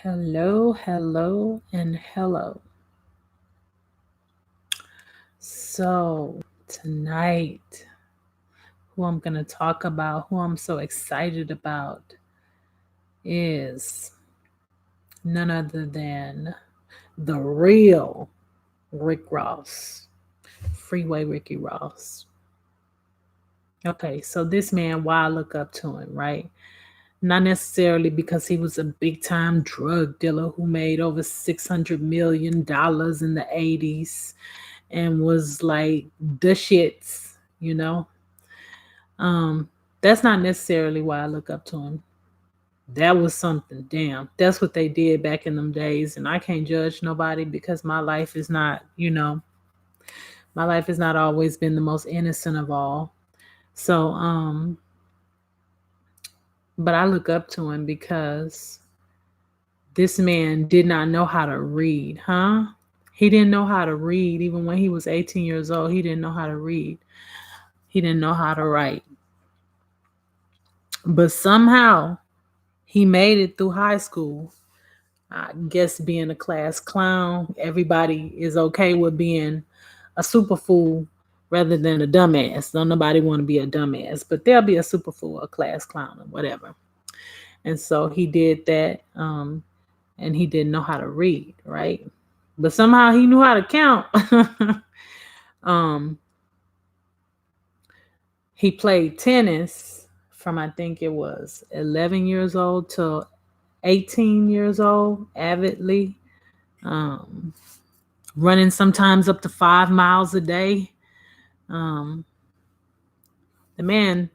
Hello, hello, and hello. So, tonight, who I'm going to talk about, who I'm so excited about, is none other than the real Rick Ross, Freeway Ricky Ross. Okay, so this man, why I look up to him, right? Not necessarily because he was a big time drug dealer who made over $600 million in the 80s and was like the shits, you know. That's not necessarily why I look up to him. That was something. Damn, that's what they did back in them days, and I can't judge nobody because my life is not, my life has not always been the most innocent of all. So, but I look up to him because this man did not know how to read, huh? He didn't know how to read even when he was 18 years old. He didn't know how to read. He didn't know how to write. But somehow he made it through high school. I guess being a class clown, everybody is okay with being a super fool rather than a dumbass. Don't nobody want to be a dumbass, but there'll be a super fool, a class clown, or whatever. And so he did that, and he didn't know how to read, right? But somehow he knew how to count. um, he played tennis from I think it was 11 years old to 18 years old, avidly, um, running sometimes up to 5 miles a day. Um, the man,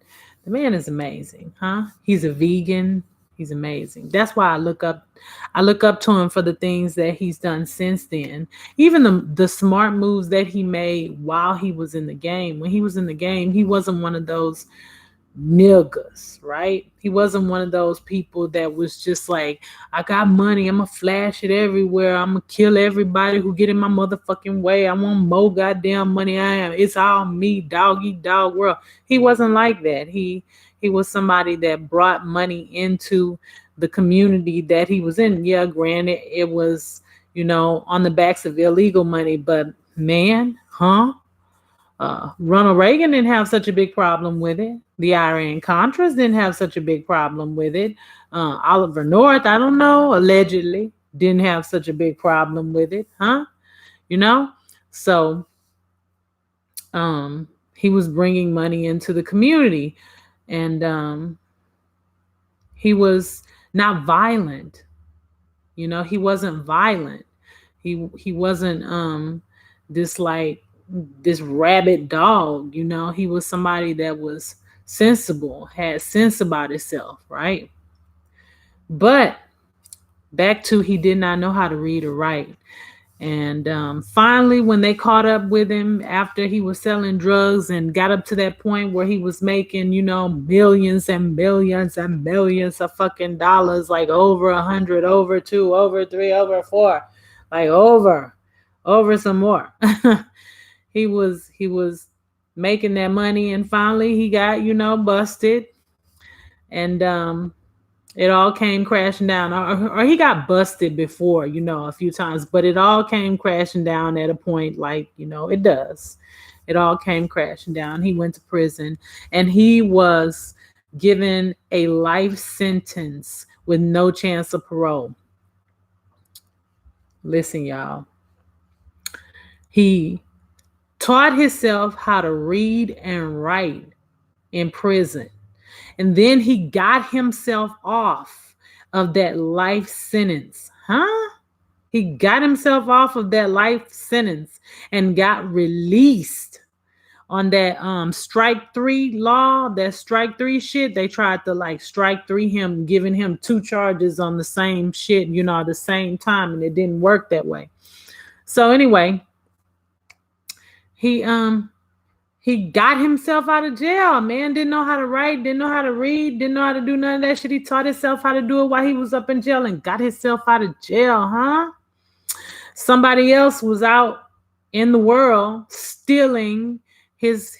the man is amazing, huh? He's a vegan. He's amazing. That's why I look up to him for the things that he's done since then. Even the smart moves that he made while he was in the game. When he was in the game, he wasn't one of those niggas, right? He wasn't one of those people that was just like, I got money, I'm gonna flash it everywhere, I'm gonna kill everybody who get in my motherfucking way. I want more goddamn money. It's all me, dog eat dog world. He wasn't like that. He was somebody that brought money into the community that he was in. Yeah, granted, it was, on the backs of illegal money, but man, huh? Ronald Reagan didn't have such a big problem with it. The Iran Contras didn't have such a big problem with it. Oliver North, I don't know, allegedly didn't have such a big problem with it, huh? You know, so he was bringing money into the community, and he was not violent. He wasn't violent. He wasn't this like this rabid dog. He was somebody that was sensible, had sense about himself, right? But back to, he did not know how to read or write. And finally, when they caught up with him after he was selling drugs and got up to that point where he was making, millions and millions and millions of fucking dollars, like over 100, over two, over three, over four, like over some more. He was making that money, and finally he got, busted. And it all came crashing down, or he got busted before, a few times, but it all came crashing down at a point, like, it does. It all came crashing down. He went to prison, and he was given a life sentence with no chance of parole. Listen, y'all. He taught himself how to read and write in prison. And then he got himself off of that life sentence. Huh? He got himself off of that life sentence and got released on that strike three law, that strike three shit. They tried to like strike three him, giving him two charges on the same shit, at the same time, and it didn't work that way. So anyway, he got himself out of jail, man. Didn't know how to write, didn't know how to read, didn't know how to do none of that shit. He taught himself how to do it while he was up in jail and got himself out of jail, huh? Somebody else was out in the world stealing his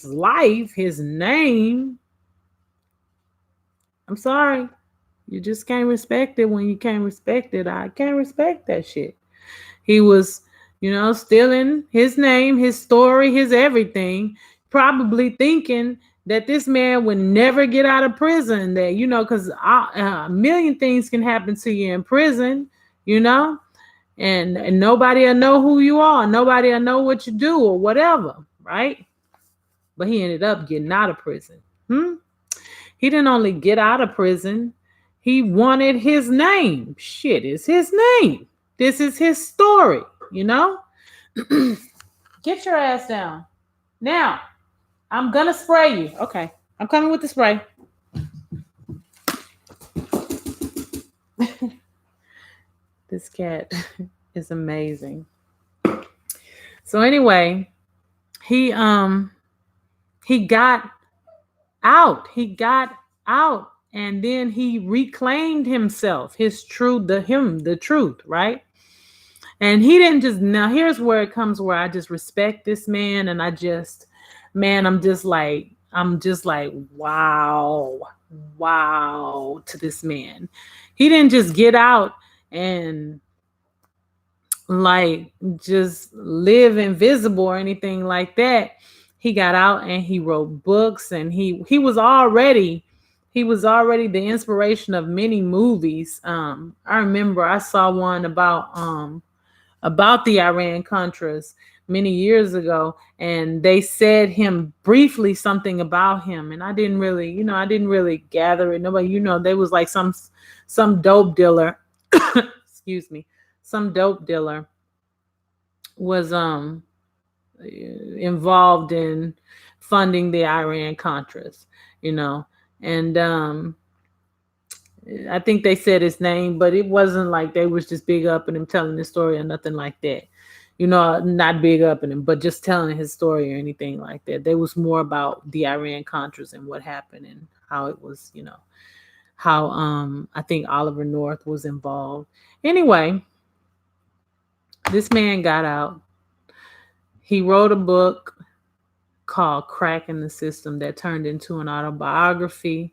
life, his name. I'm sorry. You just can't respect it when you can't respect it. I can't respect that shit. He was, stealing his name, his story, his everything, probably thinking that this man would never get out of prison. That, because a million things can happen to you in prison, you know, and nobody will know who you are. Nobody will know what you do or whatever, right? But he ended up getting out of prison. He didn't only get out of prison, he wanted his name. Shit is his name. This is his story, you know? Get your ass down. Now, I'm going to spray you. Okay. I'm coming with the spray. This cat is amazing. So anyway, he got out. He got out, and then he reclaimed himself, the truth, right? And he didn't just, now here's where it comes where I just respect this man, and I'm just like, wow to this man. He didn't just get out and like just live invisible or anything like that. He got out and he wrote books, and he was already the inspiration of many movies. I remember I saw one about the Iran Contras many years ago, and they said him briefly something about him, and I didn't really gather it. Nobody, they was like some dope dealer, excuse me, some dope dealer was involved in funding the Iran Contras, and I think they said his name, but it wasn't like they was just big up in him telling his story or nothing like that. Not big up in him, but just telling his story or anything like that. They was more about the Iran Contras and what happened and how it was, how I think Oliver North was involved. Anyway, this man got out. He wrote a book called Cracking the System that turned into an autobiography.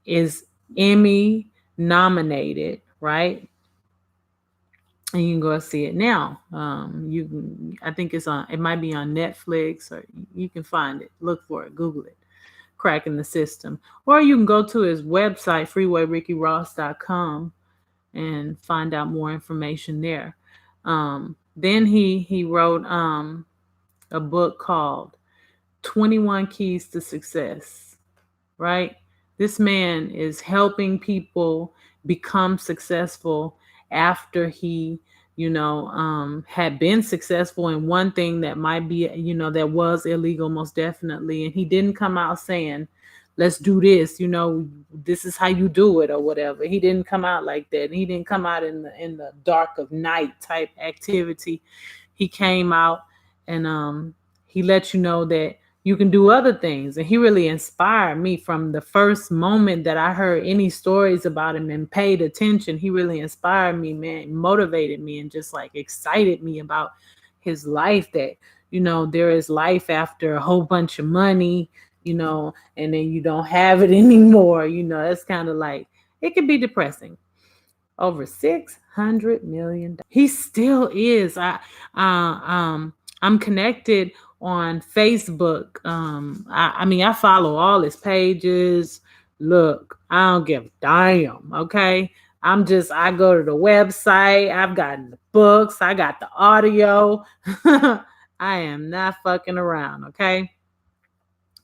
Is Emmy nominated, right? And you can go see it now. I think it might be on Netflix, or you can find it. Look for it, Google it, Cracking the System. Or you can go to his website, freewayrickyross.com, and find out more information there. Then he wrote a book called 21 Keys to Success, right? This man is helping people become successful after he, had been successful in one thing that might be, that was illegal, most definitely. And he didn't come out saying, let's do this, this is how you do it or whatever. He didn't come out like that. He didn't come out in the dark of night type activity. He came out and he let you know that you can do other things. And he really inspired me from the first moment that I heard any stories about him and paid attention. He really inspired me, man, motivated me, and just like excited me about his life, that, there is life after a whole bunch of money, and then you don't have it anymore. It's kind of like, it can be depressing. Over $600 million. He still is. I'm connected on Facebook. I follow all his pages. Look, I don't give a damn. Okay. I go to the website. I've gotten the books. I got the audio. I am not fucking around. Okay.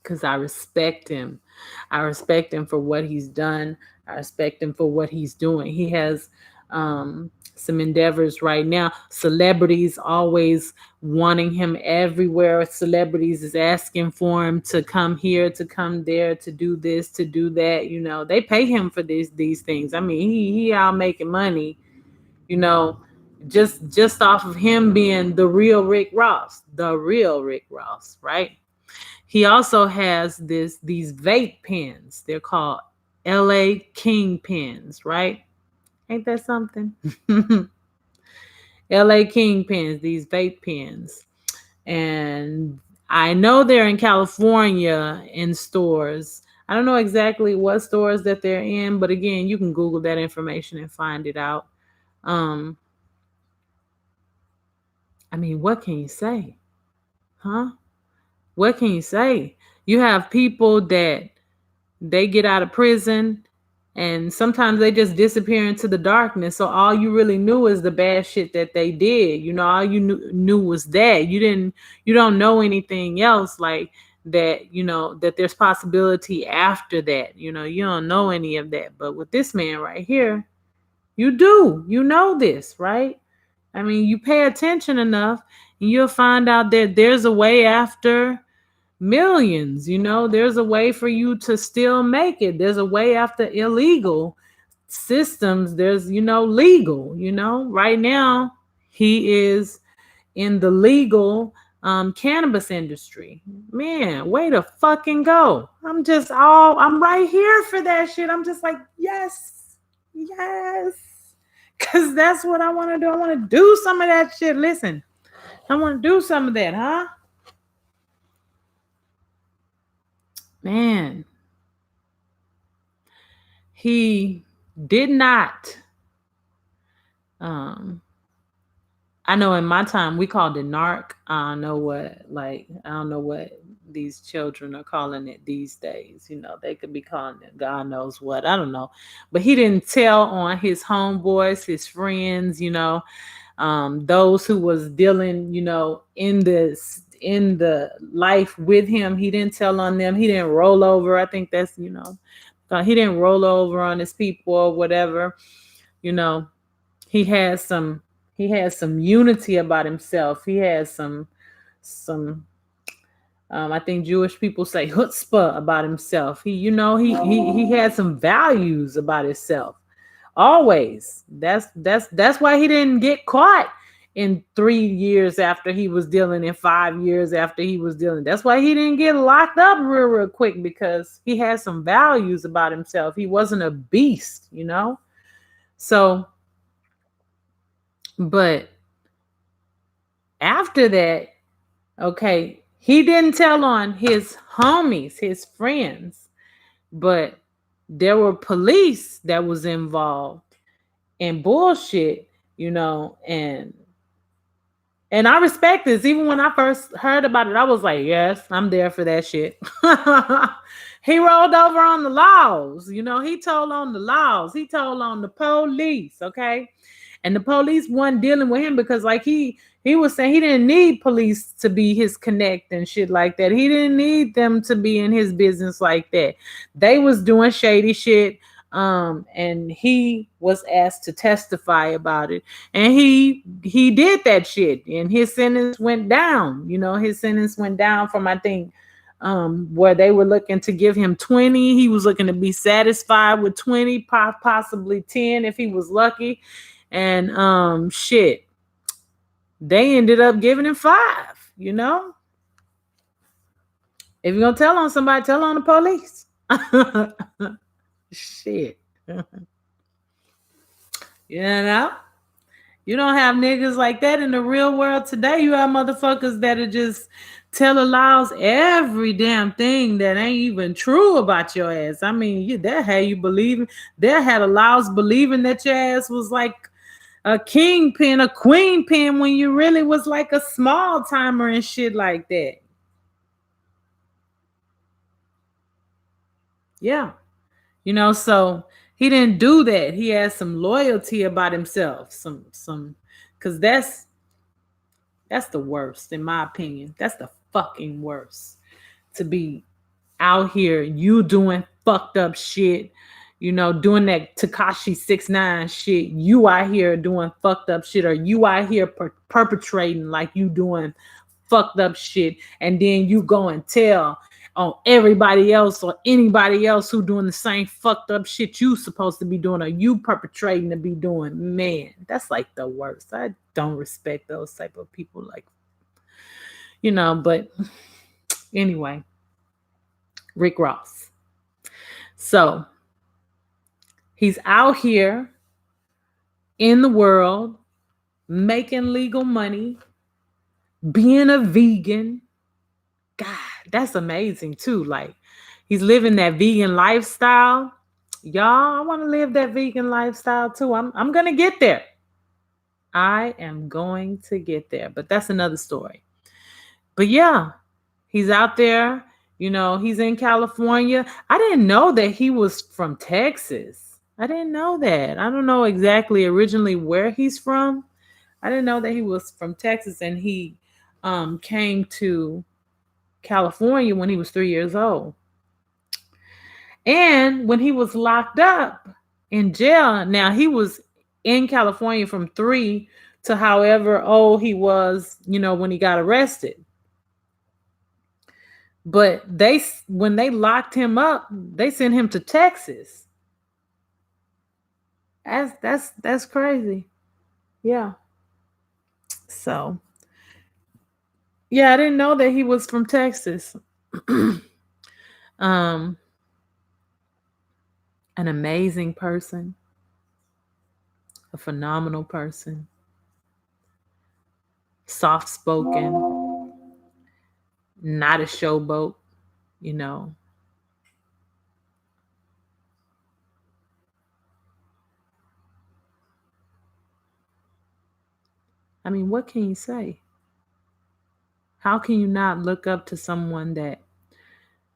Because I respect him. I respect him for what he's done. I respect him for what he's doing. He has some endeavors right now. Celebrities always wanting him everywhere. Celebrities is asking for him to come here, to come there, to do this, to do that. They pay him for these things. I mean, he out making money, just off of him being the real Rick Ross, right? He also has these vape pens. They're called LA King pens, right? Ain't that something? LA King pens, these vape pens. And I know they're in California in stores. I don't know exactly what stores that they're in, but again, you can Google that information and find it out. Um, I mean, what can you say? Huh? What can you say? You have people that they get out of prison and sometimes they just disappear into the darkness. So all you really knew is the bad shit that they did. All you knew was that. You don't know anything else like that, that there's possibility after that. You don't know any of that. But with this man right here, you do. You know this, right? I mean, you pay attention enough and you'll find out that there's a way after millions. There's a way for you to still make it. There's a way after illegal systems. There's legal. Right now he is in the legal cannabis industry. Man, way to fucking go. I'm right here for that shit. I'm just like, yes, because that's what I want to do. I want to do some of that shit. Listen, I want to do some of that, huh? Man, he did not. I know in my time we called it narc. I don't know what these children are calling it these days. They could be calling it God knows what. I don't know. But he didn't tell on his homeboys, his friends, those who was dealing, in the life with him. He didn't tell on them. He didn't roll over. I think that's, he didn't roll over on his people or whatever. He had some unity about himself. He had some I think Jewish people say chutzpah about himself. He had some values about himself. Always. That's why he didn't get caught in 3 years after he was dealing, in 5 years after he was dealing. That's why he didn't get locked up real quick, because he had some values about himself. He wasn't a beast, So, but after that, okay, he didn't tell on his homies, his friends, but there were police that was involved in bullshit, and I respect this. Even when I first heard about it, I was like, yes, I'm there for that shit. He rolled over on the laws. He told on the laws. He told on the police, okay? And the police weren't dealing with him because, like, he was saying he didn't need police to be his connect and shit like that. He didn't need them to be in his business like that. They was doing shady shit. And he was asked to testify about it, and he did that shit, and his sentence went down. His sentence went down from, I think, where they were looking to give him 20. He was looking to be satisfied with 20, possibly 10 if he was lucky, and shit, they ended up giving him 5. If you're gonna tell on somebody, tell on the police. Shit. You don't have niggas like that in the real world today. You have motherfuckers that are just tell allows every damn thing that ain't even true about your ass. I mean, that had you believing, that had allows believing that your ass was like a kingpin, a queen pin, when you really was like a small timer and shit like that. Yeah. So he didn't do that. He had some loyalty about himself. Because that's the worst, in my opinion. That's the fucking worst. To be out here, you doing fucked up shit, doing that Tekashi 6ix9ine shit. You out here doing fucked up shit, or you out here perpetrating like you doing fucked up shit, and then you go and tell on everybody else or anybody else who doing the same fucked up shit you supposed to be doing, or you perpetrating to be doing. Man, that's like the worst. I don't respect those type of people, like, but anyway, Rick Ross. So he's out here in the world making legal money, being a vegan, God, that's amazing too. Like he's living that vegan lifestyle. Y'all, I want to live that vegan lifestyle too. I'm gonna get there. I am going to get there. But that's another story. But yeah, he's out there. He's in California. I didn't know that he was from Texas. I didn't know that. I don't know exactly originally where he's from. I didn't know that he was from Texas and he came to California when he was 3 years old. And when he was locked up in jail, now he was in California from 3 to however old he was, when he got arrested. But when they locked him up, they sent him to Texas. That's crazy. Yeah. So, yeah, I didn't know that he was from Texas. um an amazing person, a phenomenal person, soft spoken, not a showboat, you know. I mean, what can you say? How can you not look up to someone that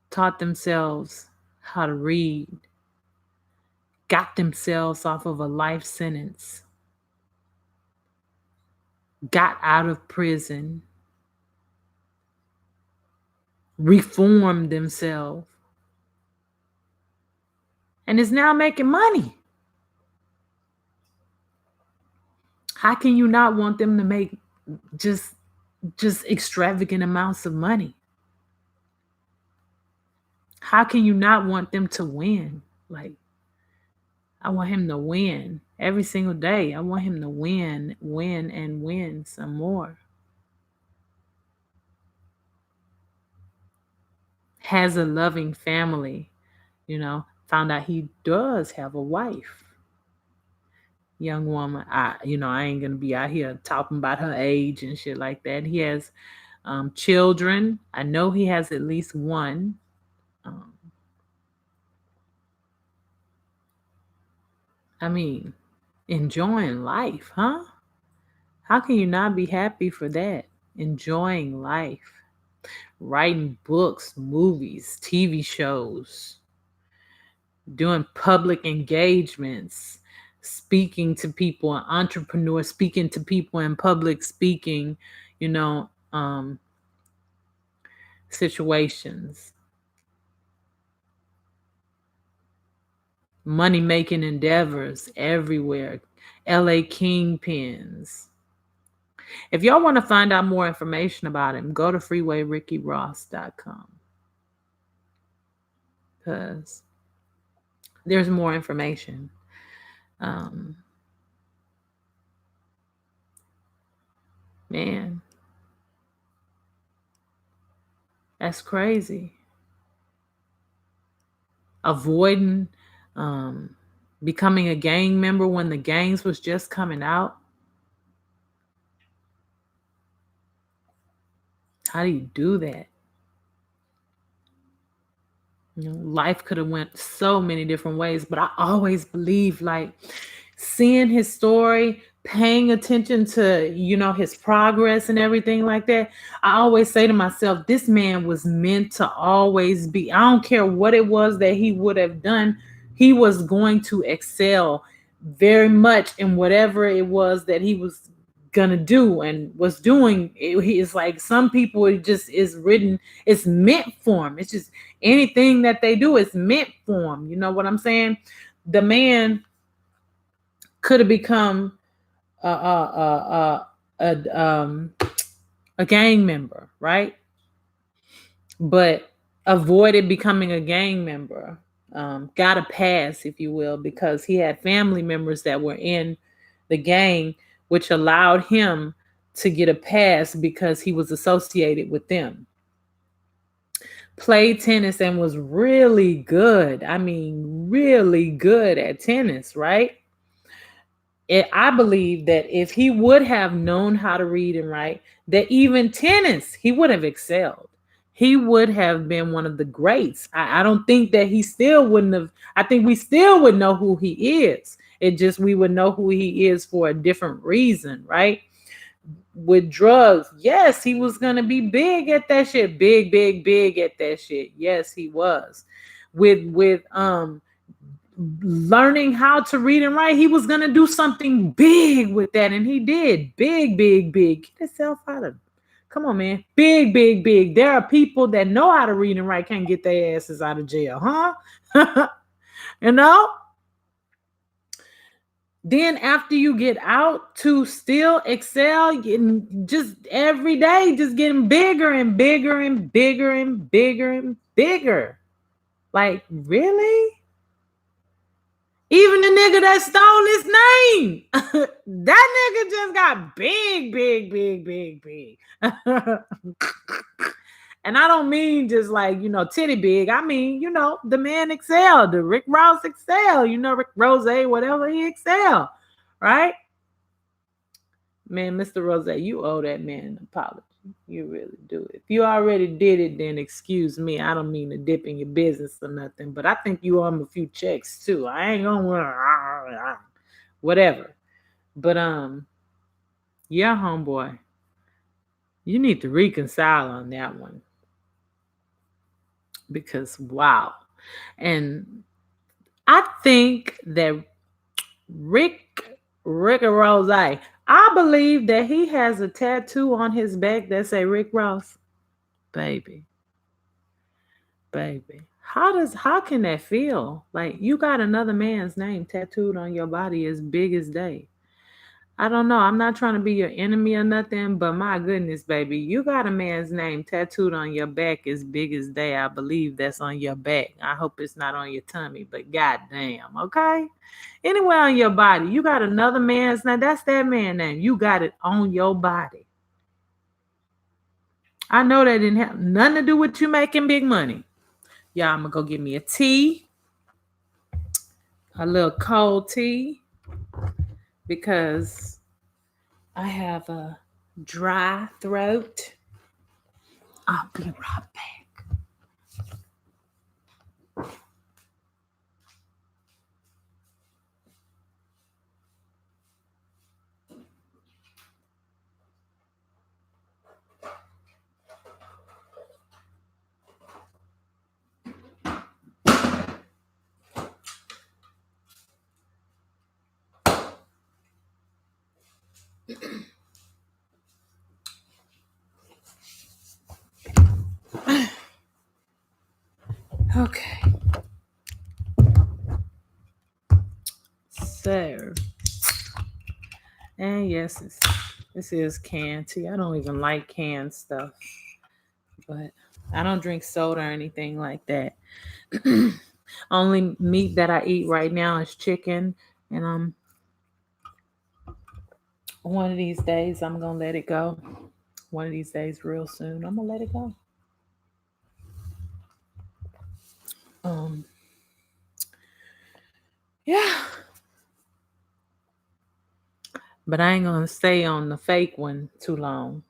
taught themselves how to read, got themselves off of a life sentence, got out of prison, reformed themselves, and is now making money? How can you not want them to make just extravagant amounts of money? How can you not want them to win? Like, I want him to win every single day. I want him to win, and win some more. Has a loving family, found out he does have a wife. Young woman. I ain't gonna be out here talking about her age and shit like that. He has children. I know he has at least one. Um, I mean, enjoying life, huh? How can you not be happy for that? Enjoying life, writing books, movies, TV shows, doing public engagements, speaking to people, an entrepreneur, speaking to people in public speaking, situations, money making endeavors everywhere, LA kingpins. If y'all want to find out more information about him, go to freewayrickyross.com because there's more information. Man, that's crazy. Avoiding becoming a gang member when the gangs was just coming out. How do you do that? Life could have went so many different ways, but I always believe, like, seeing his story, paying attention to, his progress and everything like that. I always say to myself, this man was meant to always be, I don't care what it was that he would have done, he was going to excel very much in whatever it was that he was gonna do and was doing. It's like some people, it just is written, it's meant for him. It's just anything that they do is meant for him. You know what I'm saying? The man could have become a gang member, right? But avoided becoming a gang member. Got a pass, if you will, because he had family members that were in the gang, which allowed him to get a pass because he was associated with them. Played tennis and was really good. I mean, really good at tennis, right? I believe that if he would have known how to read and write, that even tennis, he would have excelled. he would have been one of the greats. I don't think that he still wouldn't have. I think we still would know who he is. It just we would know who he is for a different reason, right? With drugs, yes, he was gonna be big at that shit. Big, big, big at that shit. Yes, he was. With learning how to read and write, he was gonna do something big with that, and he did. Big, big, big. Get yourself out of. Come on, man. Big, big, big. There are people that know how to read and write can't get their asses out of jail, huh? you know? Then after you get out to still excel, getting just every day, just getting bigger and bigger and bigger and bigger and bigger. Like, really? Even the nigga that stole his name, that nigga just got big, big, big, big, big. And I don't mean just like, titty big. I mean, the man excelled. The Rick Ross excelled. Rick Rose, whatever, he excelled. Right? Man, Mr. Rose, you owe that man an apology. You really do. If you already did it, then excuse me. I don't mean to dip in your business or nothing, but I think you owe him a few checks too. I ain't gonna whatever. But yeah, homeboy, you need to reconcile on that one. Because wow. And I think that Ricky Ross, I believe that he has a tattoo on his back that say Rick Ross. Baby. How can that feel? Like you got another man's name tattooed on your body as big as day. I don't know. I'm not trying to be your enemy or nothing, but my goodness, baby, you got a man's name tattooed on your back as big as day. I believe that's on your back. I hope it's not on your tummy, but goddamn, okay? Anywhere on your body, you got another man's name. That's that man's name. You got it on your body. I know that didn't have nothing to do with you making big money. Y'all, I'm going to go get me a tea, a little cold tea, because I have a dry throat. I'll be right back. Okay. So, and yes, this is canned tea. I don't even like canned stuff, but I don't drink soda or anything like that. Only meat that I eat right now is chicken, and one of these days I'm gonna let it go. One of these days, real soon, I'm gonna let it go. Yeah. But I ain't gonna stay on the fake one too long.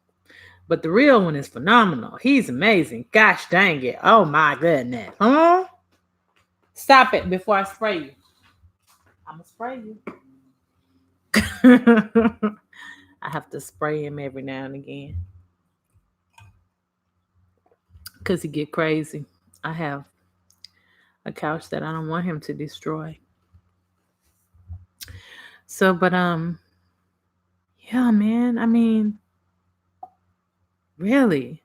But the real one is phenomenal. He's amazing. Gosh dang it. Oh my goodness. Huh? Stop it before I spray you. I'm gonna spray you. I have to spray him every now and again. Because he get crazy. I have a couch that I don't want him to destroy. So, but yeah, man. I mean, really,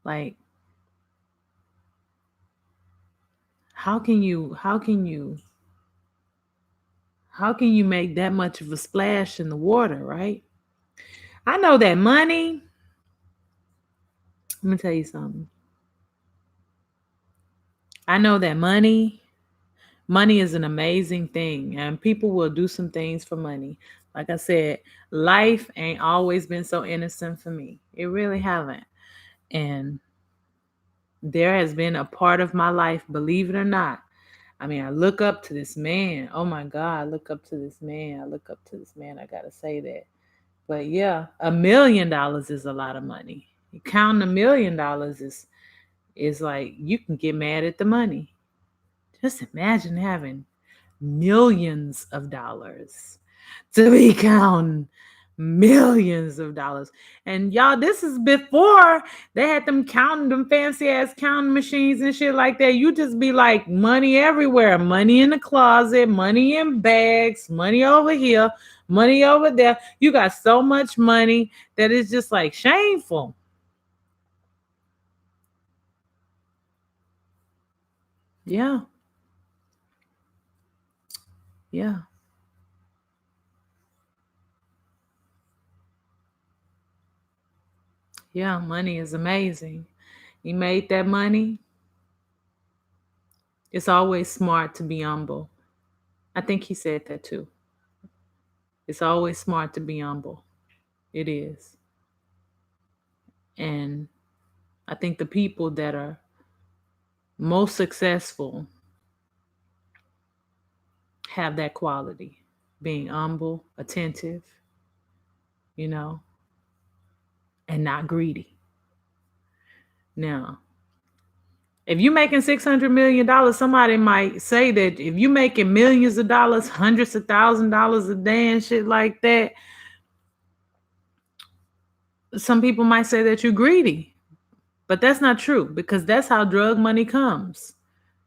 like, how can you make that much of a splash in the water, right? I know that money. Let me tell you something. I know that money is an amazing thing, and people will do some things for money. Like I said, life ain't always been so innocent for me. It really haven't. And there has been a part of my life, believe it or not. I mean, I look up to this man. Oh my God, I look up to this man. I gotta say that. But yeah, $1 million is a lot of money. Counting $1 million is like you can get mad at the money. Just imagine having millions of dollars to be counting millions of dollars. And y'all, this is before they had them counting them fancy ass counting machines and shit like that. You just be like money everywhere, money in the closet, money in bags, money over here, money over there. You got so much money that it's just like shameful. Yeah. Yeah. Yeah. Money is amazing. You made that money. It's always smart to be humble. I think he said that too. It's always smart to be humble. It is. And I think the people that are most successful have that quality, being humble, attentive, you know, and not greedy. Now, if you're making $600 million, somebody might say that if you're making millions of dollars, hundreds of $1,000s a day and shit like that, some people might say that you're greedy. But that's not true because that's how drug money comes.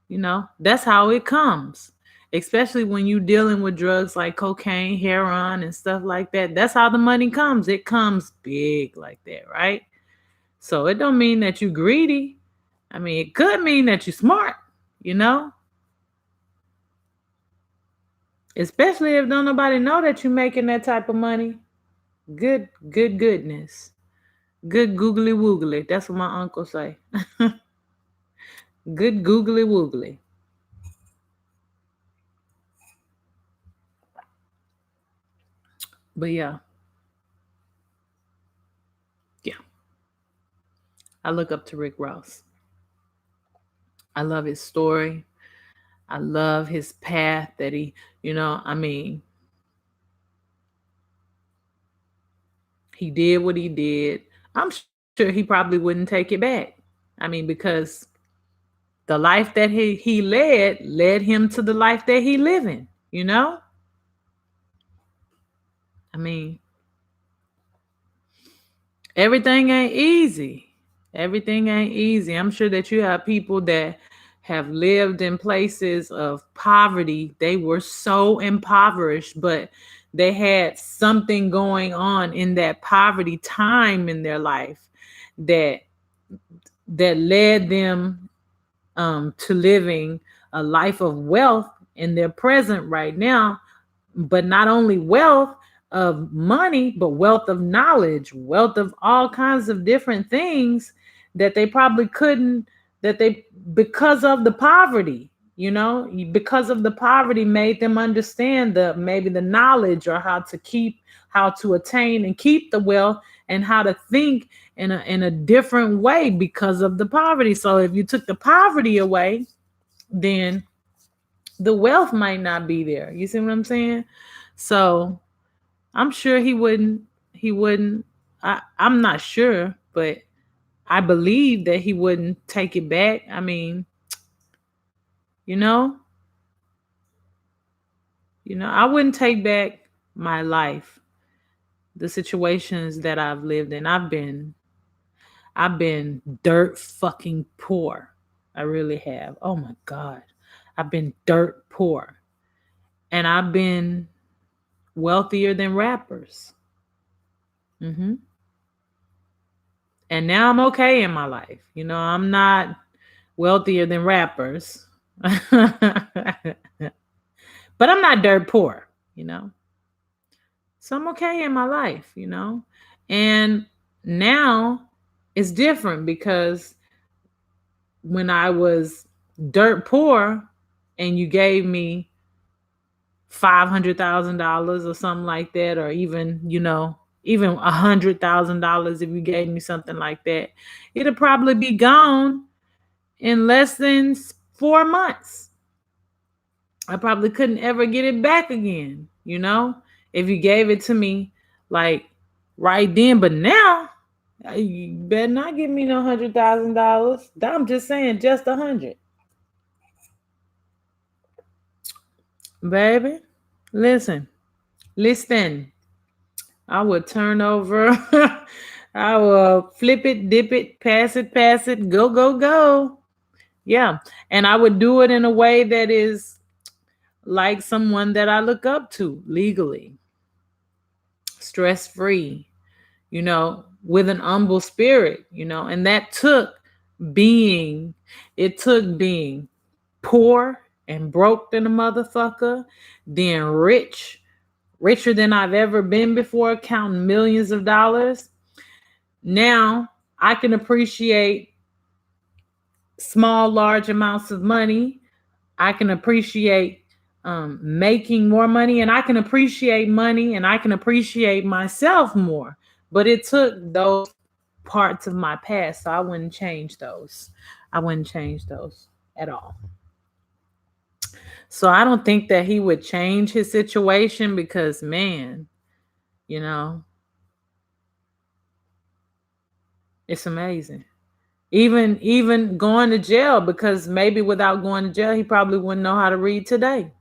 You know, that's how it comes. Especially when you're dealing with drugs like cocaine, heroin, and stuff like that. That's how the money comes. It comes big like that, right? So it don't mean that you're greedy. I mean, it could mean that you're smart, you know? Especially if don't nobody know that you're making that type of money. Goodness. Good googly woogly. That's what my uncle say. Good googly woogly. But yeah, yeah. I look up to Rick Ross. I love his story. I love his path that I mean, he did what he did. I'm sure he probably wouldn't take it back. I mean, because the life that he led him to the life that he living, you know? I mean, everything ain't easy. Everything ain't easy. I'm sure that you have people that have lived in places of poverty. They were so impoverished, but they had something going on in that poverty time in their life that led them to living a life of wealth in their present right now, but not only wealth of money, but wealth of knowledge, wealth of all kinds of different things that they probably couldn't, that they, because of the poverty, because of the poverty made them understand maybe the knowledge or how to attain and keep the wealth and how to think in a different way because of the poverty. So if you took the poverty away, then the wealth might not be there. You see what I'm saying? So I'm sure he wouldn't. I'm not sure, but I believe that he wouldn't take it back. I mean, you know, I wouldn't take back my life, the situations that I've lived in. I've been dirt fucking poor. I really have. Oh my God. I've been dirt poor. And I've been wealthier than rappers. hmm And now I'm okay in my life. I'm not wealthier than rappers, but I'm not dirt poor, you know? So I'm okay in my life. And now it's different because when I was dirt poor and you gave me $500,000 or something like that, or even $100,000, if you gave me something like that, it'll probably be gone in less than 4 months. I probably couldn't ever get it back again, if you gave it to me like right then. But now You better not give me no $100,000. I'm just saying, just 100, baby. Listen, listen. I would turn over. I will flip it, dip it, pass it, go, go, go. Yeah, and I would do it in a way that is like someone that I look up to legally, stress free, with an humble spirit, and that being, it took being poor and broke than a motherfucker, then richer than I've ever been before, counting millions of dollars. Now I can appreciate small, large amounts of money. I can appreciate making more money, and I can appreciate money, and I can appreciate myself more. But it took those parts of my past, so I wouldn't change those. I wouldn't change those at all. So I don't think that he would change his situation because, man, you know, it's amazing. Even going to jail, because maybe without going to jail, he probably wouldn't know how to read today.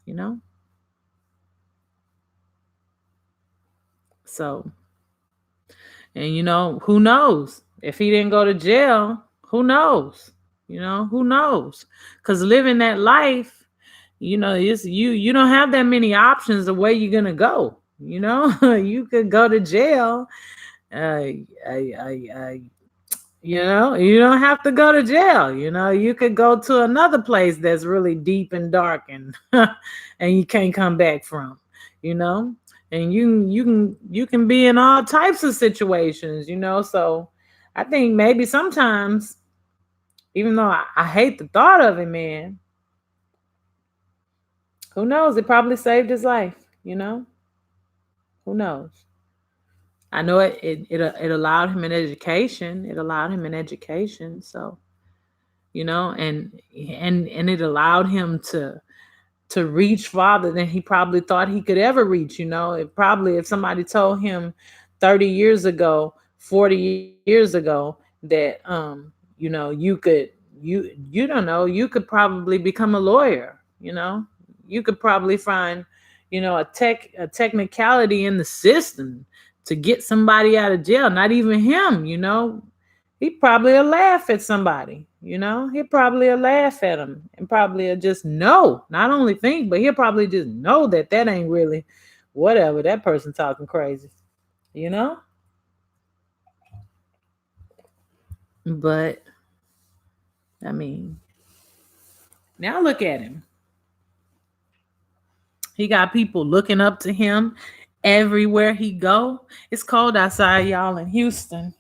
You know? So, and who knows? If he didn't go to jail, who knows? Who knows? Because living that life, it's you don't have that many options of where you're gonna go. You could go to jail. You don't have to go to jail. You could go to another place that's really deep and dark and and you can't come back from. And you can be in all types of situations. So I think maybe sometimes, even though I hate the thought of it, man, who knows? It probably saved his life. Who knows? I know it allowed him an education. It allowed him an education. So, and it allowed him to reach farther than he probably thought he could ever reach. It probably, if somebody told him 30 years ago, 40 years ago that you don't know, you could probably become a lawyer. You could probably find a technicality in the system to get somebody out of jail. Not even him. He'd probably laugh at somebody. He'd probably laugh at him and probably just know, not only think, but he'll probably just know that ain't really whatever, that person talking crazy. But I mean, now look at him. He got people looking up to him everywhere he go. It's cold outside, y'all, in Houston.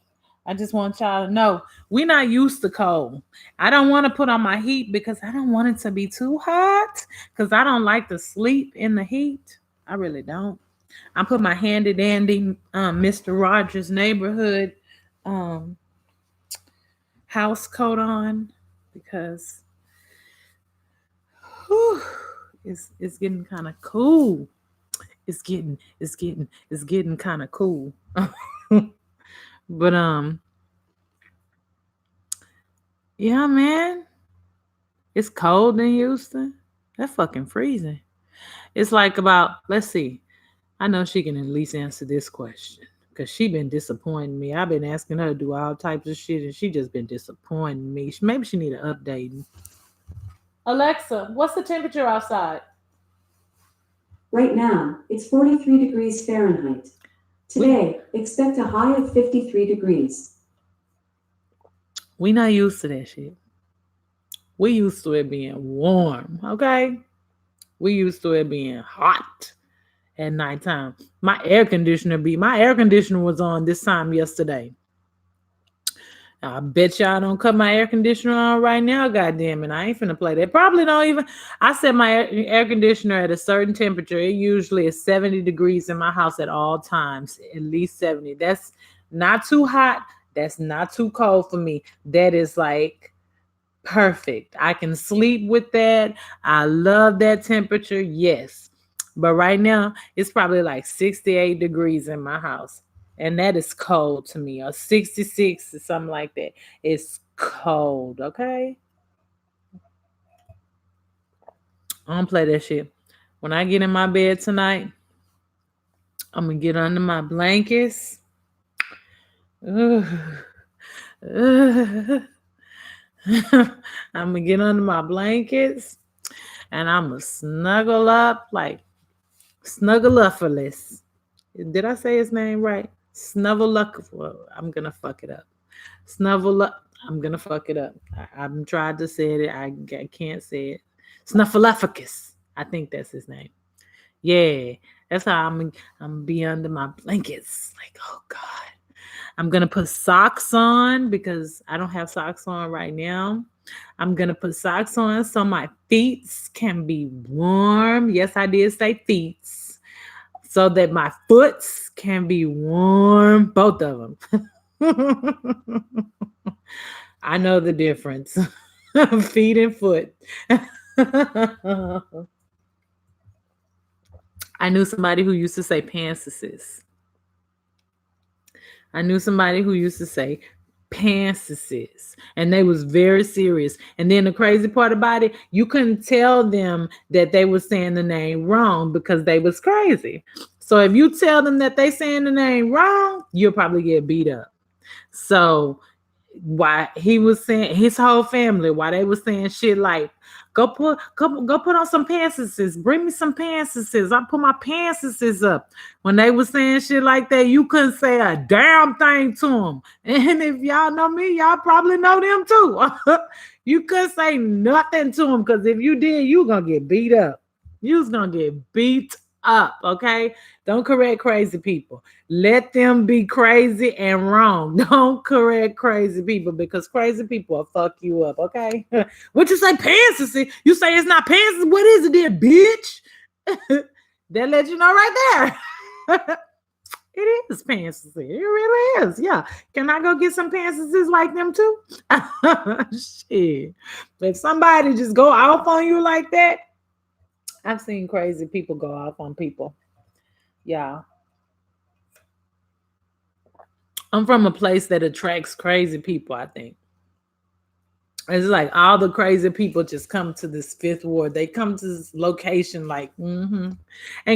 I just want y'all to know we're not used to cold. I don't want to put on my heat because I don't want it to be too hot, because I don't like to sleep in the heat. I really don't. I put my handy dandy Mr. Rogers neighborhood house coat on because it's getting kind of cool. It's getting kind of cool. But yeah, man, it's cold in Houston. That's fucking freezing. It's like about, let's see. I know she can at least answer this question because she been disappointing me. I've been asking her to do all types of shit and she just been disappointing me. Maybe she need an update. Alexa, what's the temperature outside? Right now, it's 43 degrees Fahrenheit. Today, expect a high of 53 degrees. We not used to that shit. We used to it being warm, okay? We used to it being hot at nighttime. My air conditioner was on this time yesterday. I bet y'all don't cut my air conditioner on right now, goddamn it. I ain't finna play that. Probably don't even. I set my air conditioner at a certain temperature. It usually is 70 degrees in my house at all times, at least 70. That's not too hot. That's not too cold for me. That is like perfect. I can sleep with that. I love that temperature. Yes. But right now, it's probably like 68 degrees in my house. And that is cold to me. Or 66 or something like that. It's cold, okay? I don't play that shit. When I get in my bed tonight, I'm gonna get under my blankets. Ugh. Ugh. I'm gonna get under my blankets and I'm gonna snuggle up like Snuggleufferless. Did I say his name right? Snuggleluck. Well, I'm gonna fuck it up. Snuffle up. I'm gonna fuck it up. I'm tried to say it. I can't say it. Snuffleupagus. I think that's his name. Yeah, that's how I'm be under my blankets. Like, oh God. I'm gonna put socks on because I don't have socks on right now. I'm gonna put socks on so my feet can be warm. Yes, I did say feet. So that my foots can be warm. Both of them. I know the difference. Feet and foot. I knew somebody who used to say pantsuses. I knew somebody who used to say pantsuses, and they was very serious. And then the crazy part about it, you couldn't tell them that they were saying the name wrong because they was crazy. So if you tell them that they saying the name wrong, you'll probably get beat up. So why he was saying his whole family, why they was saying shit like go put on some pantsuses, bring me some pantsuses. I put my pantsuses up. When they was saying shit like that, you couldn't say a damn thing to them. And if y'all know me, y'all probably know them too. You couldn't say nothing to them because if you did, you gonna get beat up. You was gonna get beat up, okay? Don't correct crazy people. Let them be crazy and wrong. Don't correct crazy people because crazy people will fuck you up, okay? What you say, pantsussy? You say it's not pantsussy? What is it then, bitch? That let you know right there. It is pantsussy. It really is. Yeah. Can I go get some pantsussies like them too? Shit. If somebody just go off on you like that, I've seen crazy people go off on people. Yeah. I'm from a place that attracts crazy people, I think. It's like all the crazy people just come to this fifth ward. They come to this location like, and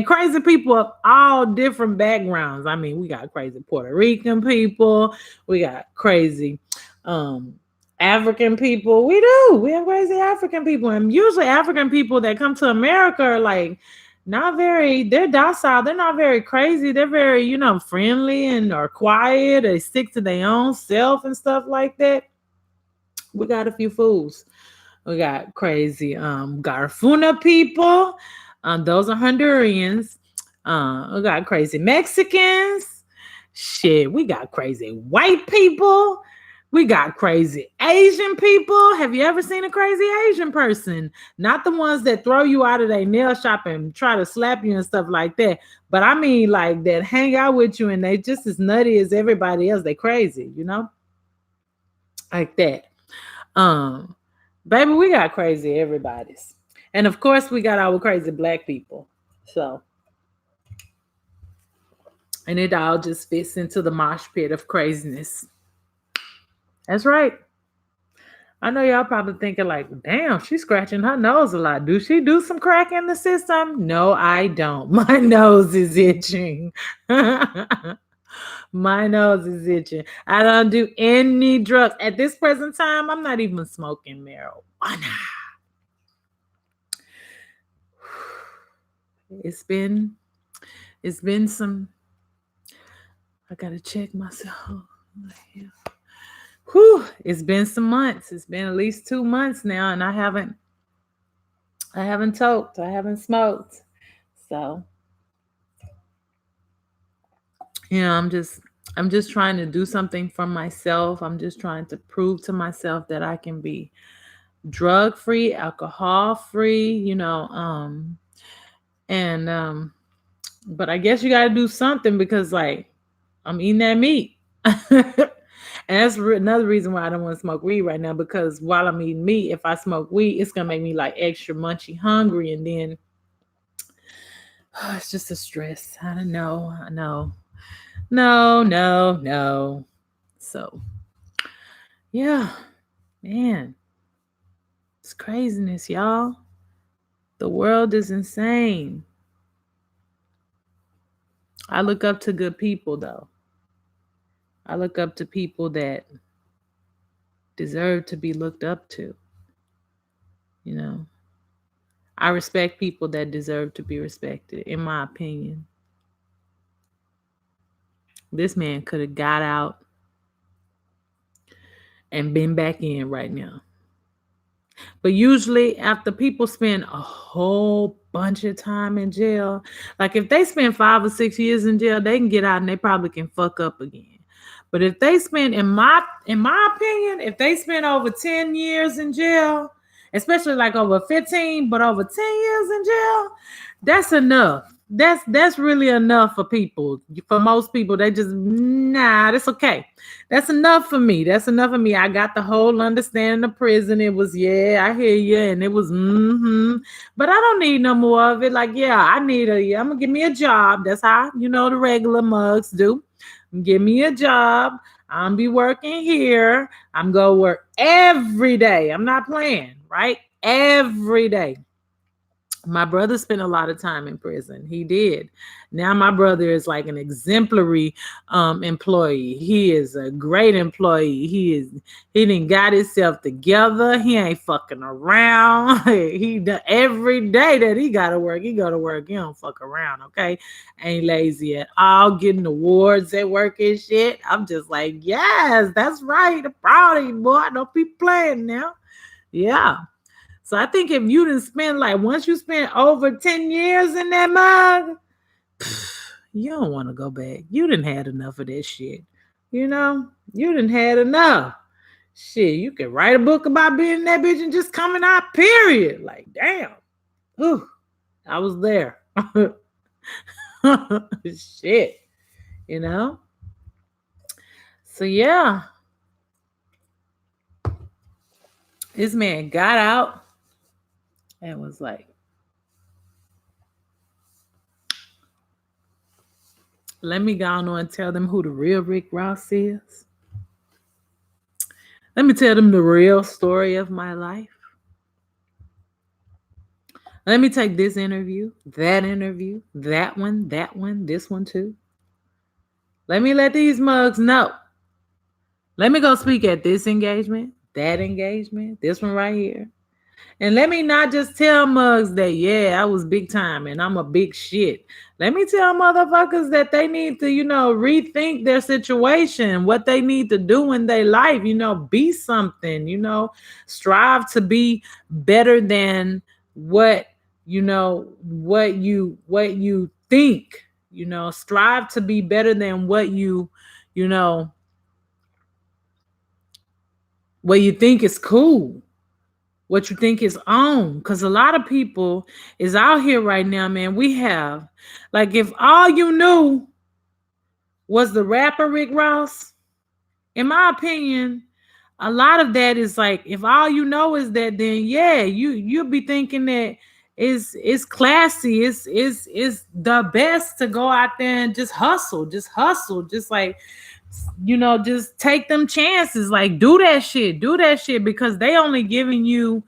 crazy people of all different backgrounds. I mean, we got crazy Puerto Rican people, we got crazy um African people. We do. We have crazy African people. And usually African people that come to America are like not very, they're docile. They're not very crazy. They're very, friendly and are quiet. They stick to their own self and stuff like that. We got a few fools. We got crazy Garfuna people. Those are Hondurans. We got crazy Mexicans. Shit, we got crazy white people. We got crazy Asian people. Have you ever seen a crazy Asian person? Not the ones that throw you out of their nail shop and try to slap you and stuff like that. But I mean, like that hang out with you and they just as nutty as everybody else. They crazy, like that. Baby, we got crazy everybody's. And of course, we got our crazy black people. So, and it all just fits into the mosh pit of craziness. That's right. I know y'all probably thinking like, damn, she's scratching her nose a lot. Do she do some crack in the system? No, I don't. My nose is itching. My nose is itching. I don't do any drugs. At this present time, I'm not even smoking marijuana. It's been some, I gotta check myself. Whew, it's been some months. It's been at least 2 months now, and I haven't toked. I haven't smoked. So, I'm just trying to do something for myself. I'm just trying to prove to myself that I can be drug free, alcohol free, and but I guess you got to do something because like I'm eating that meat. And that's another reason why I don't want to smoke weed right now, because while I'm eating meat, if I smoke weed, it's going to make me like extra munchy hungry. And then it's just a stress. I don't know. I know. No, no, no. So, yeah, man, it's craziness, y'all. The world is insane. I look up to good people, though. I look up to people that deserve to be looked up to. You know, I respect people that deserve to be respected, in my opinion. This man could have got out and been back in right now. But usually, after people spend a whole bunch of time in jail, like if they spend 5 or 6 years in jail, they can get out and they probably can fuck up again. But if they spend, in my opinion, if they spend over 10 years in jail, especially like over 15, but over 10 years in jail, that's enough. That's really enough for people. For most people, they just that's okay. That's enough for me. That's enough for me. I got the whole understanding of prison. It was, yeah, I hear you, and it was but I don't need no more of it. Like, yeah, I'm gonna give me a job. That's how the regular mugs do. Give me a job. I'm be working here. I'm gonna work every day. I'm not playing, right? Every day. My brother spent a lot of time in prison. He did. Now my brother is like an exemplary employee. He is a great employee. He didn't got himself together. He ain't fucking around. Every day that he gotta work, he go to work. He don't fuck around, okay? Ain't lazy at all, getting awards at work and shit. I'm just like, yes, that's right. I'm proud of you, boy. Don't be playing now. Yeah. So I think if you didn't spend once you spend over 10 years in that mug, you don't want to go back. You didn't had enough of that shit. You didn't had enough. Shit, you can write a book about being in that bitch and just coming out, period. Like, damn. Ooh, I was there. Shit. You know? So yeah. This man got out and was like, let me go on and tell them who the real Rick Ross is. Let me tell them the real story of my life. Let me take this interview, that one, this one too. Let me let these mugs know. Let me go speak at this engagement, that engagement, this one right here. And let me not just tell mugs that, yeah, I was big time and I'm a big shit. Let me tell motherfuckers that they need to, rethink their situation, what they need to do in their life, be something, strive to be better than what you think, strive to be better than what you think is cool, what you think is on. Because a lot of people is out here right now, man. We have, if all you knew was the rapper Rick Ross, in my opinion, a lot of that is if all you know is that, then yeah, you'll be thinking that it's classy, it's the best to go out there and just hustle, just take them chances, do that shit, because they only giving you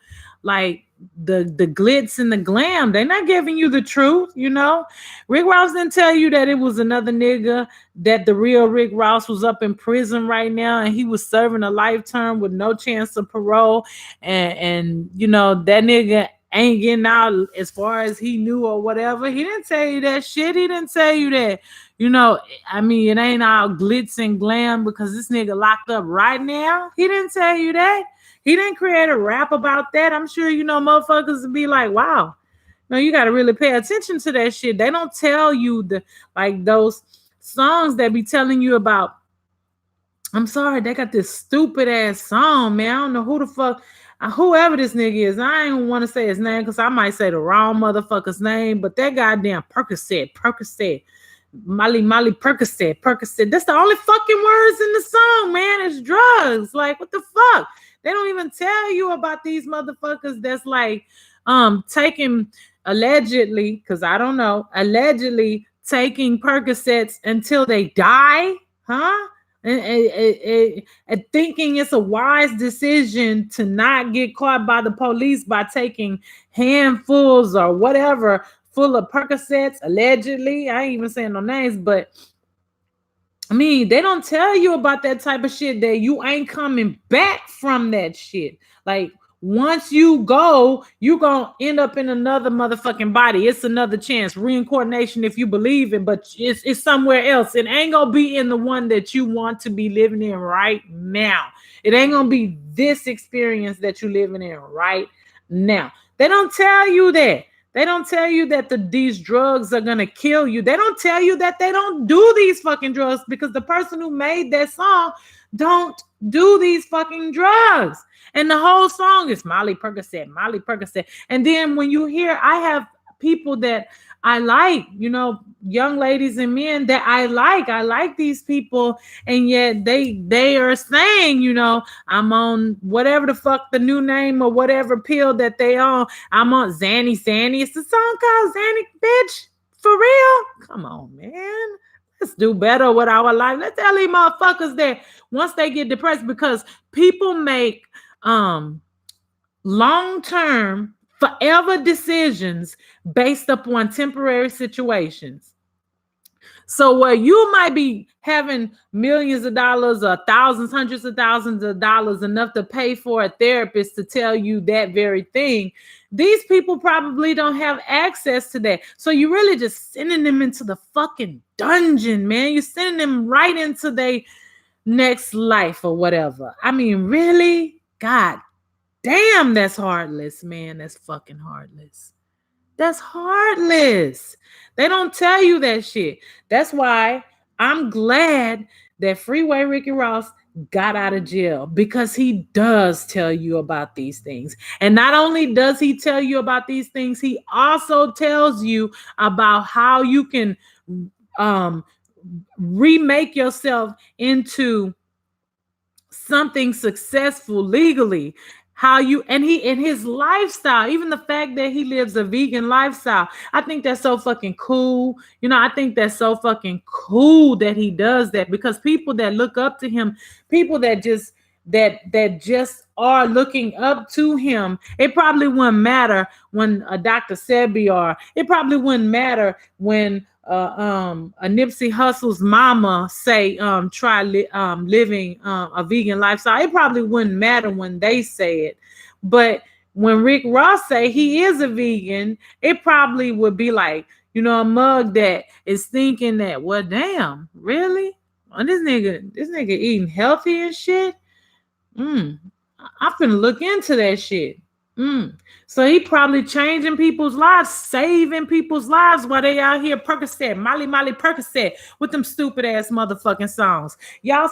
the glitz and the glam. They're not giving you the truth. Rick Ross didn't tell you that it was another nigga, that the real Rick Ross was up in prison right now and he was serving a life term with no chance of parole, and that nigga ain't getting out as far as he knew or whatever. He didn't tell you that shit. He didn't tell you that, it ain't all glitz and glam because this nigga locked up right now. He didn't tell you that. He didn't create a rap about that. I'm sure, motherfuckers would be like, wow, you got to really pay attention to that shit. They don't tell you those songs that be telling you about. I'm sorry, they got this stupid ass song, man. I don't know who the fuck, whoever this nigga is. I ain't want to say his name because I might say the wrong motherfucker's name, but that goddamn Percocet, Molly Percocet. That's the only fucking words in the song, man. It's drugs. What the fuck? They don't even tell you about these motherfuckers that's taking allegedly, because I don't know, allegedly taking Percocets until they die, huh? And thinking it's a wise decision to not get caught by the police by taking handfuls or whatever full of Percocets, allegedly. I ain't even saying no names, but I mean, they don't tell you about that type of shit that you ain't coming back from that shit. Like, once you go, you gonna end up in another motherfucking body. It's another chance. Reincarnation, if you believe it, but it's somewhere else. It ain't gonna be in the one that you want to be living in right now. It ain't gonna be this experience that you're living in right now. They don't tell you that. They don't tell you that these drugs are going to kill you. They don't tell you that they don't do these fucking drugs, because the person who made that song don't do these fucking drugs. And the whole song is Molly Percocet, Molly Percocet. And then when you hear, I have people that I like, you know, young ladies and men that I like these people, and yet they are saying, you know, I'm on whatever the fuck the new name or whatever pill that they on. I'm on Zanny. It's a song called Zanny, bitch. For real? Come on, man. Let's do better with our life. Let's tell these motherfuckers that once they get depressed, because people make long-term, forever decisions based upon temporary situations. So where you might be having millions of dollars or thousands, hundreds of thousands of dollars, enough to pay for a therapist to tell you that very thing, these people probably don't have access to that. So you're really just sending them into the fucking dungeon, man. You're sending them right into their next life or whatever. I mean, really? God damn, that's heartless, man. That's fucking heartless. That's heartless. They don't tell you that shit. That's why I'm glad that Freeway Ricky Ross got out of jail, because he does tell you about these things. And not only does he tell you about these things, he also tells you about how you can remake yourself into something successful legally. How you and his lifestyle, even the fact that he lives a vegan lifestyle, I think that's so fucking cool. You know, I think that's so fucking cool that he does that, because people that look up to him, people that just are looking up to him, it probably wouldn't matter when a Dr. Sebi, or it probably wouldn't matter when a Nipsey Hussle's mama say try living a vegan lifestyle. It probably wouldn't matter when they say it, but when Rick Ross say he is a vegan, it probably would be like, you know, a mug that is thinking that, well, damn, really? Oh, this nigga eating healthy and shit. I'm finna look into that shit. So he probably changing people's lives, saving people's lives while they out here Percocet, Molly Percocet with them stupid ass motherfucking songs. Y'all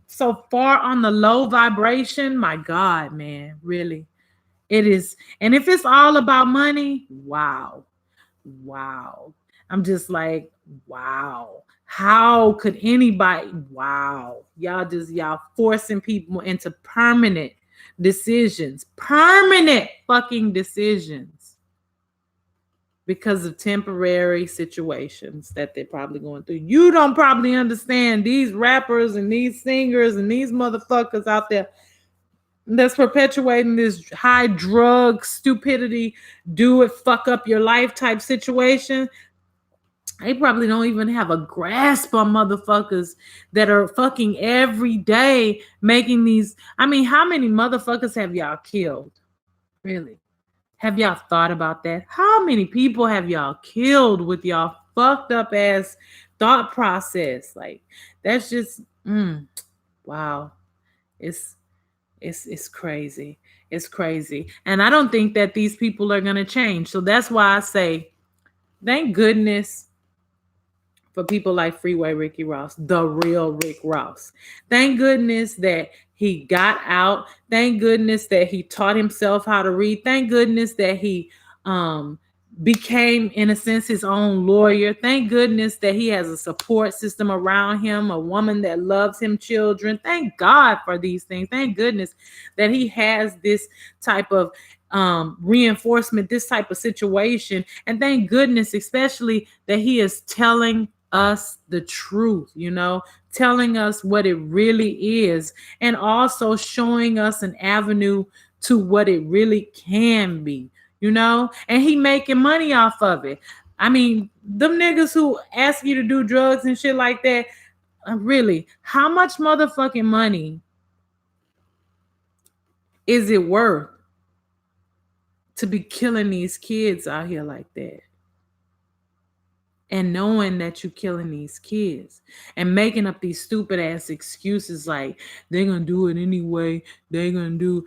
so far on the low vibration. My God, man, really. It is. And if it's all about money, wow. I'm just like, wow. How could anybody? Wow. Y'all forcing people into permanent fucking decisions because of temporary situations that they're probably going through. You don't probably understand these rappers and these singers and these motherfuckers out there that's perpetuating this high drug stupidity, do it, fuck up your life type situation. They probably don't even have a grasp on motherfuckers that are fucking every day making these. I mean, how many motherfuckers have y'all killed? Really? Have y'all thought about that? How many people have y'all killed with y'all fucked up ass thought process? Like, that's just, wow. It's crazy. It's crazy. And I don't think that these people are going to change. So that's why I say, thank goodness for people like Freeway Ricky Ross, the real Rick Ross. Thank goodness that he got out. Thank goodness that he taught himself how to read. Thank goodness that he became, in a sense, his own lawyer. Thank goodness that he has a support system around him, a woman that loves him, children. Thank God for these things. Thank goodness that he has this type of reinforcement, this type of situation. And thank goodness, especially that he is telling us the truth, telling us what it really is, and also showing us an avenue to what it really can be, and he making money off of it. I mean, them niggas who ask you to do drugs and shit like that, really, how much motherfucking money is it worth to be killing these kids out here like that? And knowing that you're killing these kids and making up these stupid ass excuses like they're gonna do it anyway, they're gonna do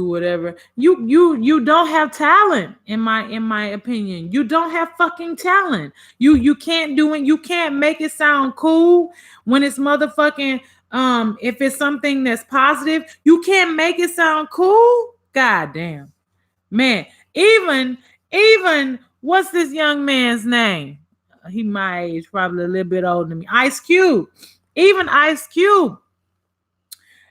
whatever. You don't have talent, in my opinion. You don't have fucking talent. You can't do it. You can't make it sound cool when it's motherfucking if it's something that's positive. You can't make it sound cool. God damn. Man, even what's this young man's name? He my age, probably a little bit older than me. Ice Cube. Even Ice Cube,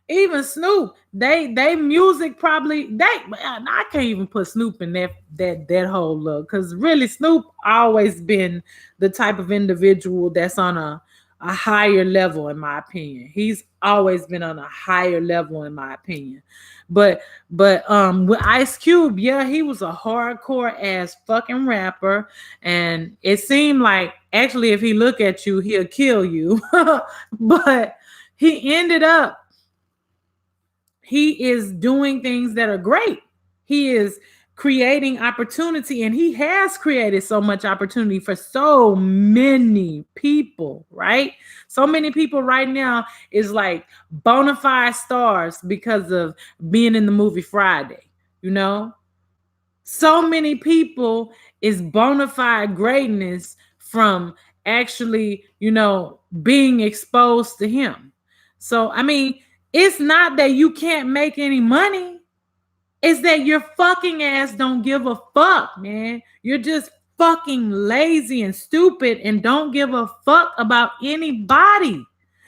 even Snoop, they music probably I can't even put Snoop in that whole look, because really Snoop always been the type of individual that's on a higher level, in my opinion. He's always been on a higher level, in my opinion. But with Ice Cube, yeah, he was a hardcore ass fucking rapper, and it seemed like actually if he look at you, he'll kill you. But he is doing things that are great. He is creating opportunity, and he has created so much opportunity for so many people, right? So many people right now is like bona fide stars because of being in the movie Friday, So many people is bona fide greatness from actually, being exposed to him. So, I mean, it's not that you can't make any money. It's that your fucking ass don't give a fuck, man. You're just fucking lazy and stupid and don't give a fuck about anybody.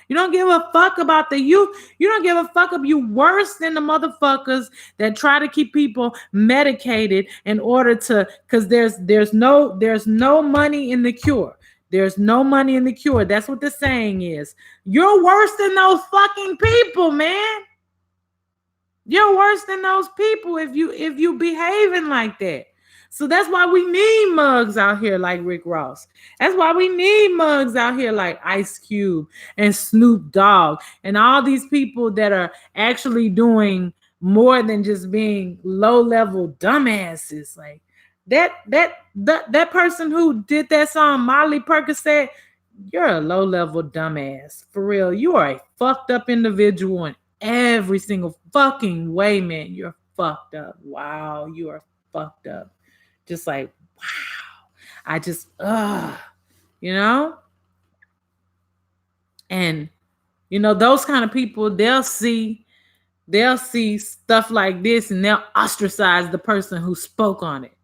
You don't give a fuck about the youth. You don't give a fuck if you worse than the motherfuckers that try to keep people medicated in order to, because there's no money in the cure. There's no money in the cure. That's what the saying is. You're worse than those fucking people, man. You're worse than those people if you behaving like that. So that's why we need mugs out here like Rick Ross. That's why we need mugs out here like Ice Cube and Snoop Dogg and all these people that are actually doing more than just being low-level dumbasses. Like that person who did that song, Molly Percocet, you're a low-level dumbass. For real. You are a fucked up individual and every single fucking way, man. You're fucked up. Wow, you are fucked up. Just like, wow. I just, And those kind of people, they'll see stuff like this and they'll ostracize the person who spoke on it.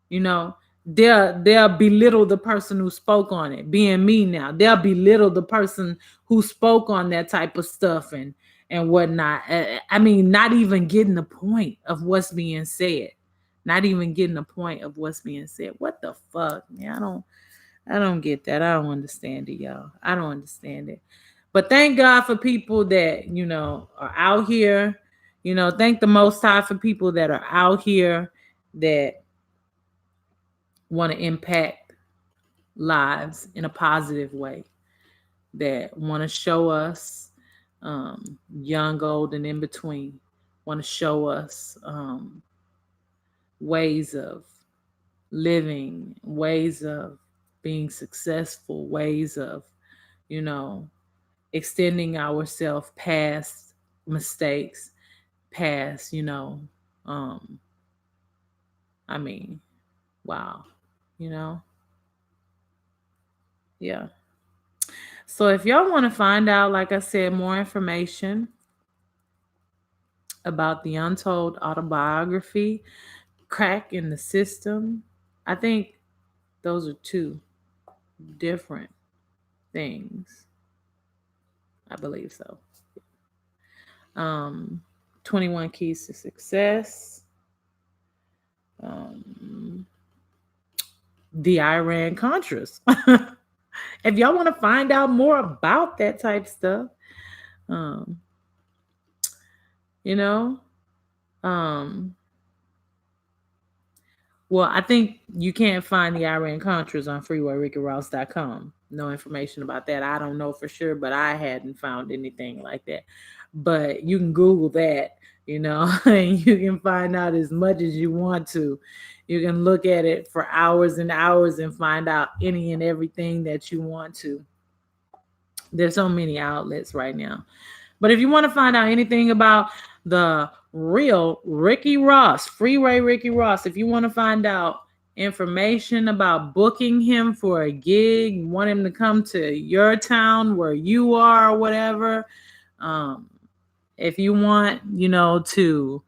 They'll belittle the person who spoke on it. Being me now, they'll belittle the person who spoke on that type of stuff and whatnot. I mean, not even getting the point of what's being said. Not even getting the point of what's being said. What the fuck, man? I don't get that. I don't understand it, y'all. I don't understand it. But thank God for people that, are out here. Thank the Most High for people that are out here that want to impact lives in a positive way, that want to show us young, old, and in between, want to show us ways of living, ways of being successful, ways of, extending ourselves past mistakes, past, I mean, wow, yeah. So if y'all want to find out, like I said, more information about the untold autobiography, Crack in the System, I think those are two different things. I believe so. 21 Keys to Success. um, the Iran Contras. If y'all want to find out more about that type stuff, um, you know, um, well, I think you can't find the Iran Contras on freewayRickyRoss.com. No information about that. I don't know for sure, but I hadn't found anything like that. But you can Google that, and you can find out as much as you want to. You can look at it for hours and hours and find out any and everything that you want to. There's so many outlets right now. But if you want to find out anything about the real Ricky Ross, Freeway Ricky Ross, if you want to find out information about booking him for a gig, want him to come to your town where you are or whatever, um, if you want, to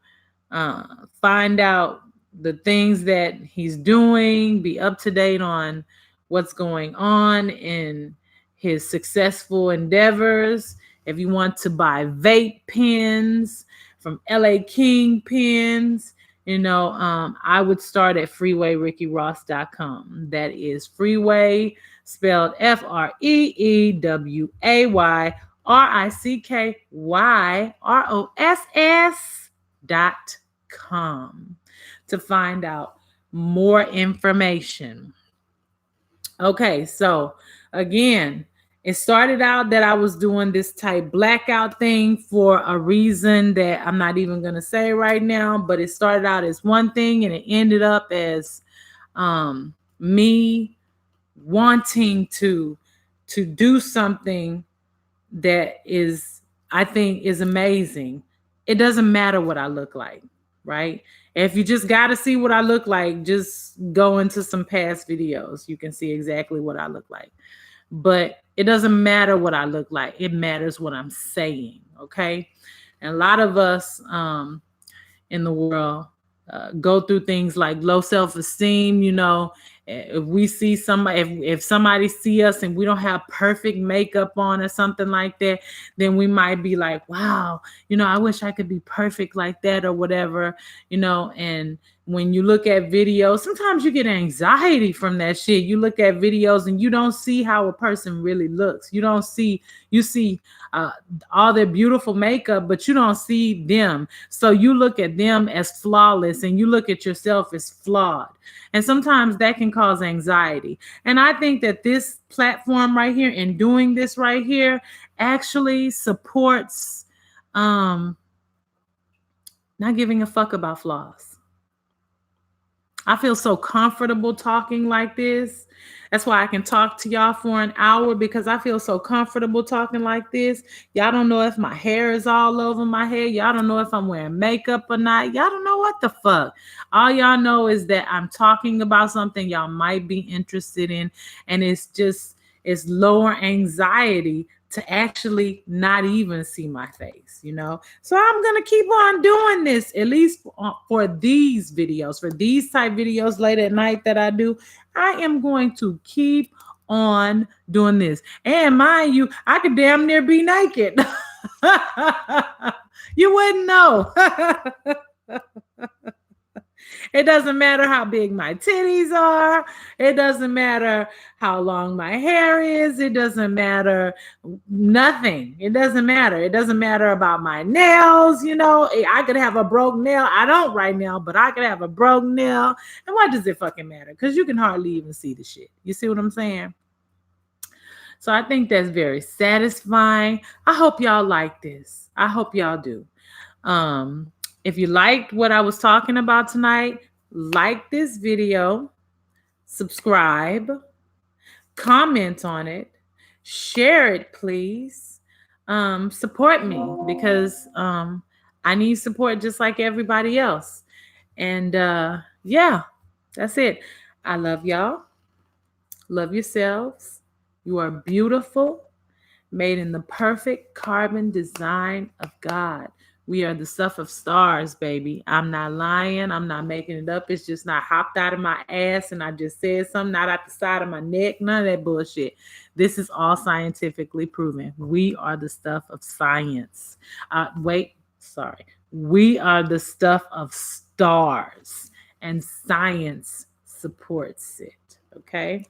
find out the things that he's doing, be up to date on what's going on in his successful endeavors. If you want to buy vape pens from LA King pens, I would start at freewayRickyRoss.com. That is freeway spelled FREEWAYRICKYROSS.com to find out more information. Okay, so again, it started out that I was doing this type blackout thing for a reason that I'm not even going to say right now, but it started out as one thing and it ended up as me wanting to do something that I think is amazing. It doesn't matter what I look like, right? If you just got to see what I look like, just go into some past videos. You can see exactly what I look like. But it doesn't matter what I look like. It matters what I'm saying, okay? And a lot of us in the world go through things like low self-esteem. If we see somebody, if somebody see us and we don't have perfect makeup on or something like that, then we might be like, wow, I wish I could be perfect like that or whatever, and when you look at videos, sometimes you get anxiety from that shit. You look at videos and you don't see how a person really looks. You see all their beautiful makeup, but you don't see them. So you look at them as flawless and you look at yourself as flawed. And sometimes that can cause anxiety. And I think that this platform right here and doing this right here actually supports not giving a fuck about flaws. I feel so comfortable talking like this. That's why I can talk to y'all for an hour, because I feel so comfortable talking like this. Y'all don't know if my hair is all over my head. Y'all don't know if I'm wearing makeup or not. Y'all don't know what the fuck. All y'all know is that I'm talking about something y'all might be interested in. And it's lower anxiety to actually not even see my face, So I'm going to keep on doing this, at least for these videos, for these type videos late at night that I do. I am going to keep on doing this. And mind you, I could damn near be naked. You wouldn't know. It doesn't matter how big my titties are. It doesn't matter how long my hair is. It doesn't matter nothing. It doesn't matter. It doesn't matter about my nails. I could have a broke nail. I don't right now, but I could have a broke nail. And why does it fucking matter? Because you can hardly even see the shit. You see what I'm saying? So I think that's very satisfying. I hope y'all like this. I hope y'all do. If you liked what I was talking about tonight, like this video, subscribe, comment on it, share it, please. Support me, because I need support just like everybody else. And yeah, that's it. I love y'all. Love yourselves. You are beautiful, made in the perfect carbon design of God. We are the stuff of stars, baby. I'm not lying. I'm not making it up. It's just not hopped out of my ass and I just said something, not out the side of my neck. None of that bullshit. This is all scientifically proven. We are the stuff of science. We are the stuff of stars. and science supports it. Okay.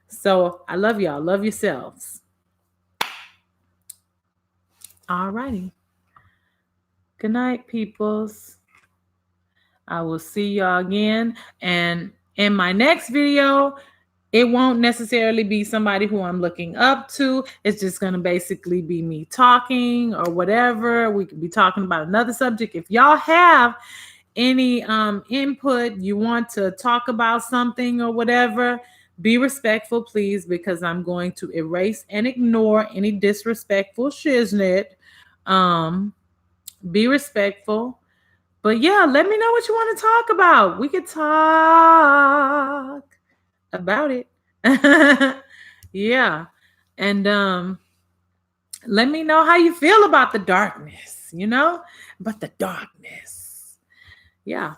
So I love y'all. Love yourselves. All righty. Good night, peoples. I will see y'all again. And in my next video, it won't necessarily be somebody who I'm looking up to. It's just going to basically be me talking or whatever. We could be talking about another subject. If y'all have any input, you want to talk about something or whatever, be respectful, please, because I'm going to erase and ignore any disrespectful shiznit. Be respectful. But yeah, let me know what you want to talk about. We could talk about it. Yeah. And let me know how you feel about the darkness, about the darkness. Yeah.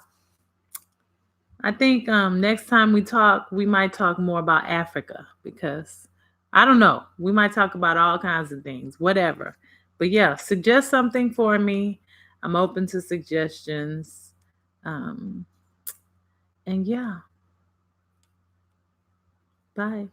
I think next time we talk, we might talk more about Africa because I don't know. We might talk about all kinds of things, whatever. But yeah, suggest something for me. I'm open to suggestions. And yeah. Bye.